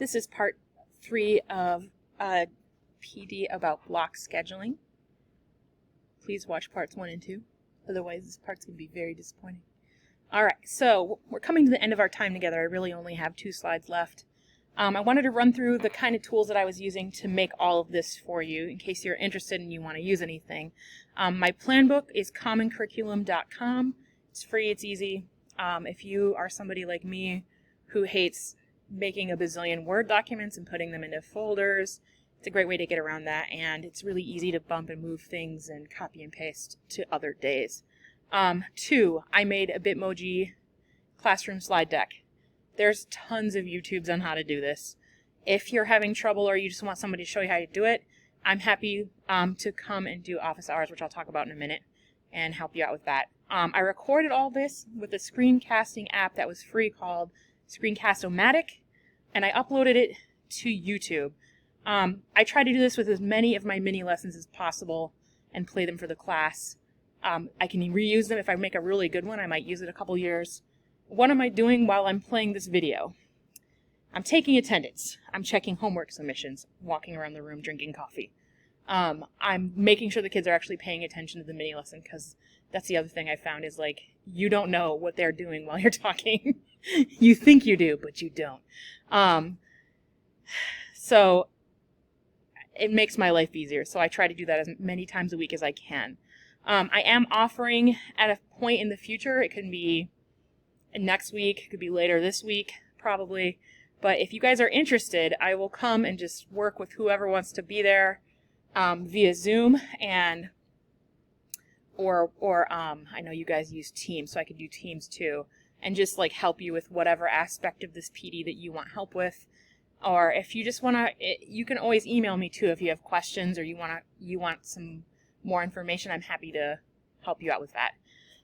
This is part 3 of a PD about block scheduling. Please watch parts 1 and 2, otherwise this part's going to be very disappointing. Alright, so we're coming to the end of our time together. I really only have 2 slides left. I wanted to run through the kind of tools that I was using to make all of this for you in case you're interested and you want to use anything. My plan book is commoncurriculum.com. It's free, it's easy. If you are somebody like me who hates making a bazillion Word documents and putting them into folders, it's a great way to get around that, and it's really easy to bump and move things and copy and paste to other days. 2, I made a Bitmoji classroom slide deck. There's tons of YouTubes on how to do this. If you're having trouble or you just want somebody to show you how to do it, I'm happy to come and do office hours, which I'll talk about in a minute, and help you out with that. I recorded all this with a screencasting app that was free called Screencast-O-Matic, and I uploaded it to YouTube. I try to do this with as many of my mini lessons as possible and play them for the class. I can reuse them. If I make a really good one, I might use it a couple years. What am I doing while I'm playing this video? I'm taking attendance. I'm checking homework submissions, walking around the room, drinking coffee. I'm making sure the kids are actually paying attention to the mini lesson, because that's the other thing I found is, like, you don't know what they're doing while you're talking. You think you do, but you don't. So it makes my life easier, so I try to do that as many times a week as I can. I am offering at a point in the future, it can be next week, it could be later this week, probably. But if you guys are interested, I will come and just work with whoever wants to be there via Zoom, and or I know you guys use Teams, so I could do Teams too, and just like help you with whatever aspect of this PD that you want help with. Or if you just want to, you can always email me too if you have questions or you want some more information. I'm happy to help you out with that.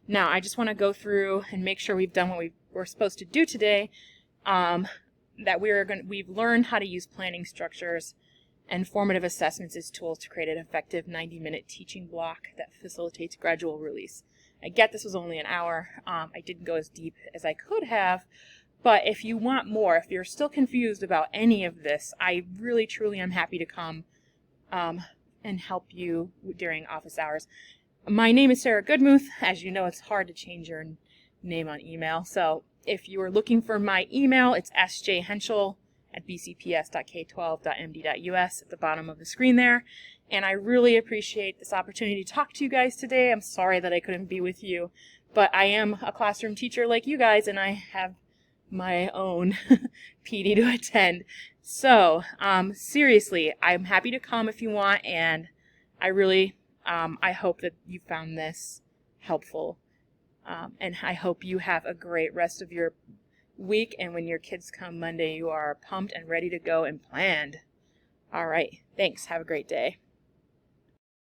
Now, I just want to go through and make sure we've done what we were supposed to do today. That we've learned how to use planning structures and formative assessments as tools to create an effective 90-minute teaching block that facilitates gradual release. I get this was only an hour. I didn't go as deep as I could have, but if you want more, if you're still confused about any of this, I really, truly am happy to come and help you during office hours. My name is Sarah Goodmuth. As you know, it's hard to change your name on email. So if you are looking for my email, it's sjhenschel@bcps.k12.md.us at the bottom of the screen there. And I really appreciate this opportunity to talk to you guys today. I'm sorry that I couldn't be with you, but I am a classroom teacher like you guys, and I have my own PD to attend. So seriously, I'm happy to come if you want, and I really I hope that you found this helpful, and I hope you have a great rest of your week, and when your kids come Monday, you are pumped and ready to go and planned. All right, thanks. Have a great day.